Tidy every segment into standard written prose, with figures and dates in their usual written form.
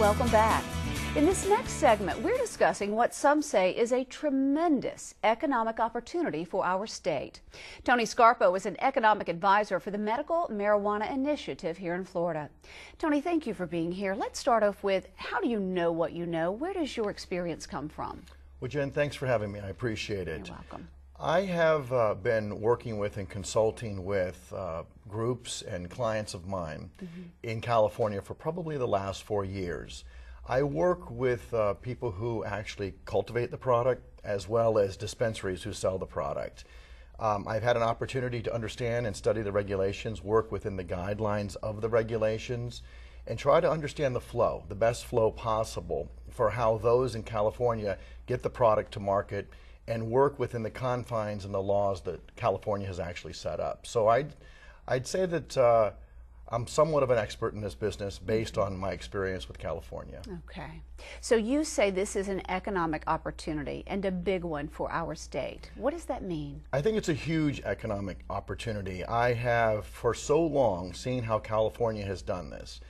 Welcome back. In this next segment, we're discussing what some say is a tremendous economic opportunity for our state. Tony Scarpo is an economic advisor for the Medical Marijuana Initiative here in Florida. Tony, thank you for being here. Let's start off with, how do you know what you know? Where does your experience come from? Well, Jen, thanks for having me. I appreciate it. You're welcome. I have been working with and consulting with groups and clients of mine in California for probably the last 4 years. I work with people who actually cultivate the product as well as dispensaries who sell the product. I've had an opportunity to understand and study the regulations, work within the guidelines of the regulations, and try to understand the flow, the best flow possible for how those in California get the product to market and work within the confines and the laws that California has actually set up. So I'd say that I'm somewhat of an expert in this business based on my experience with California. Okay. So you say this is an economic opportunity and a big one for our state. What does that mean? I think it's a huge economic opportunity. I have for so long seen how California has done this.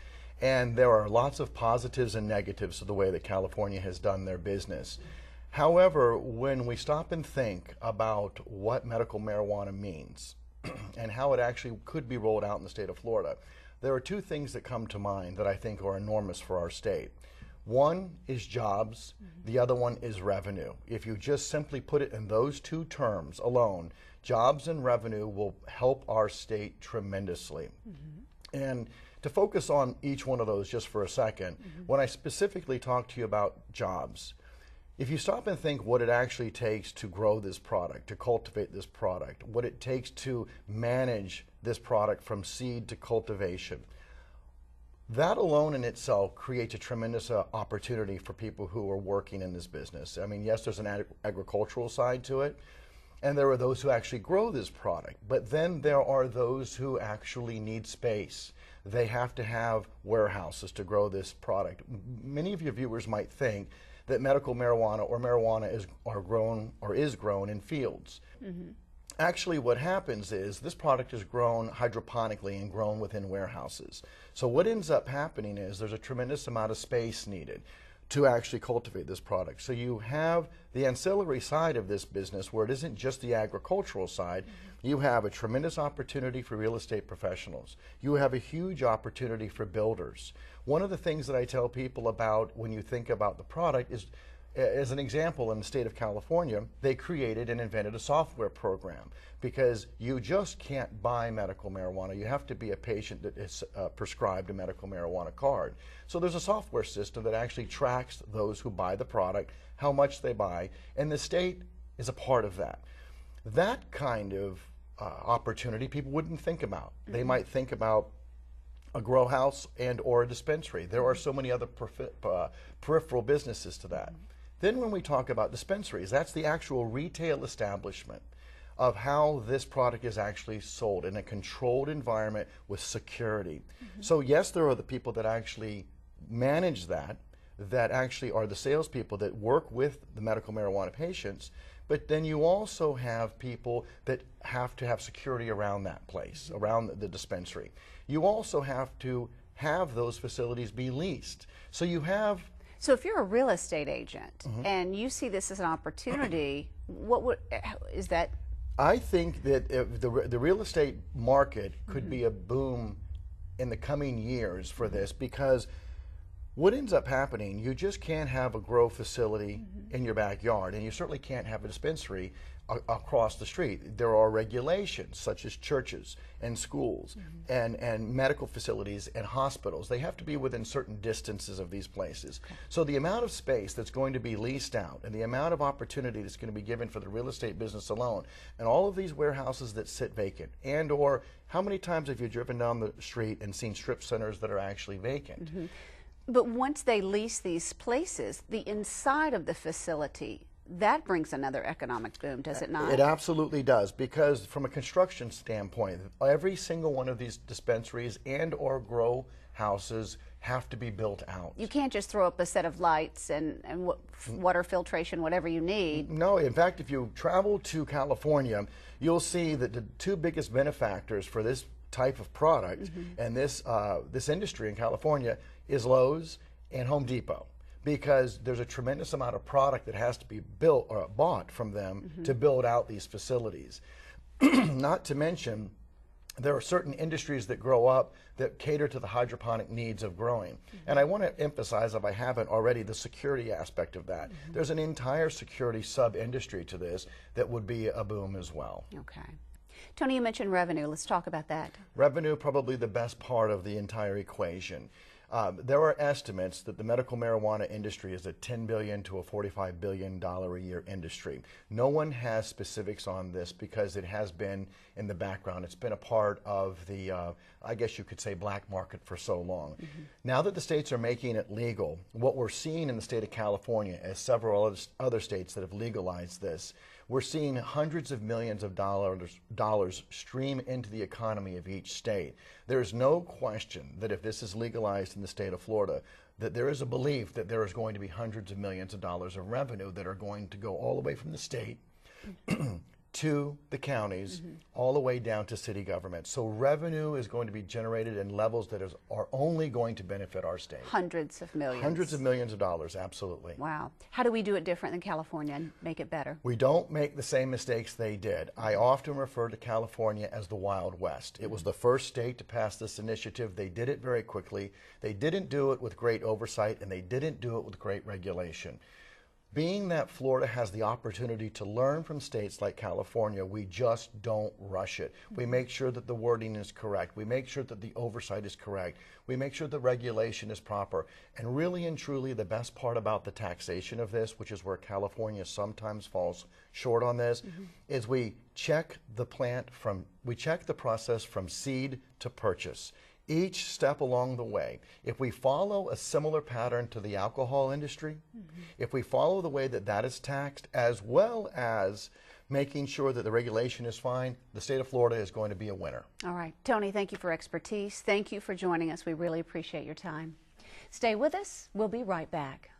And there are lots of positives and negatives to the way that California has done their business. However, when we stop and think about what medical marijuana means and how it actually could be rolled out in the state of Florida, there are two things that come to mind that I think are enormous for our state. One is jobs, the other one is revenue. If you just simply put it in those two terms alone, jobs and revenue will help our state tremendously. And to focus on each one of those just for a second, when I specifically talk to you about jobs, if you stop and think what it actually takes to grow this product, to cultivate this product, what it takes to manage this product from seed to cultivation, that alone in itself creates a tremendous opportunity for people who are working in this business. I mean, yes, there's an agricultural side to it, and there are those who actually grow this product, but then there are those who actually need space. They have to have warehouses to grow this product. Many of your viewers might think that medical marijuana or marijuana is grown in fields. Actually, what happens is this product is grown hydroponically and grown within warehouses. So what ends up happening is there's a tremendous amount of space needed to actually cultivate this product. So you have the ancillary side of this business where it isn't just the agricultural side. You have a tremendous opportunity for real estate professionals. You have a huge opportunity for builders. One of the things that I tell people about when you think about the product is, as an example, in the state of California, they created and invented a software program because you just can't buy medical marijuana. You have to be a patient that is prescribed a medical marijuana card. So there's a software system that actually tracks those who buy the product, how much they buy, and the state is a part of that. That kind of opportunity people wouldn't think about. They might think about a grow house and or a dispensary. There are so many other peripheral businesses to that. Then when we talk about dispensaries, that's the actual retail establishment of how this product is actually sold in a controlled environment with security. So yes, there are the people that actually manage that actually are the salespeople that work with the medical marijuana patients, but then you also have people that have to have security around that place, around the dispensary. You also have to have those facilities be leased. So you have... So if you're a real estate agent and you see this as an opportunity, is that? I think that if the real estate market could be a boom in the coming years for this, because what ends up happening, you just can't have a grow facility in your backyard, and you certainly can't have a dispensary across the street. There are regulations such as churches and schools and medical facilities and hospitals. They have to be within certain distances of these places. So the amount of space that's going to be leased out and the amount of opportunity that's going to be given for the real estate business alone, and all of these warehouses that sit vacant, and or how many times have you driven down the street and seen strip centers that are actually vacant? But once they lease these places, the inside of the facility, that brings another economic boom, does it not? It absolutely does, because from a construction standpoint, every single one of these dispensaries and or grow houses have to be built out. You can't just throw up a set of lights and water filtration, whatever you need. No, in fact, if you travel to California, you'll see that the two biggest benefactors for this type of product and this industry in California is Lowe's and Home Depot, because there's a tremendous amount of product that has to be built or bought from them to build out these facilities. Not to mention, there are certain industries that grow up that cater to the hydroponic needs of growing. And I want to emphasize, if I haven't already, the security aspect of that. There's an entire security sub-industry to this that would be a boom as well. Okay. Tony, you mentioned revenue. Let's talk about that. Revenue, probably the best part of the entire equation. There are estimates that the medical marijuana industry is a $10 billion to a $45 billion a year industry. No one has specifics on this because it has been in the background. It's been a part of the, I guess you could say, black market for so long. Now that the states are making it legal, what we're seeing in the state of California, as several other states that have legalized this, we're seeing hundreds of millions of dollars stream into the economy of each state. There's no question that if this is legalized in the state of Florida, that there is a belief that there is going to be hundreds of millions of dollars of revenue that are going to go all the way from the state to the counties, all the way down to city government. So revenue is going to be generated in levels that are only going to benefit our state. Hundreds of millions. Hundreds of millions of dollars, absolutely. Wow. How do we do it different than California and make it better? We don't make the same mistakes they did. I often refer to California as the Wild West. It was the first state to pass this initiative. They did it very quickly. They didn't do it with great oversight, and they didn't do it with great regulation. Being that Florida has the opportunity to learn from states like California, we just don't rush it. We make sure that the wording is correct. We make sure that the oversight is correct. We make sure the regulation is proper. And really and truly, the best part about the taxation of this, which is where California sometimes falls short on this, is we check the process from seed to purchase. Each step along the way, if we follow a similar pattern to the alcohol industry, if we follow the way that that is taxed, as well as making sure that the regulation is fine, the state of Florida is going to be a winner. All right. Tony, thank you for expertise. Thank you for joining us. We really appreciate your time. Stay with us. We'll be right back.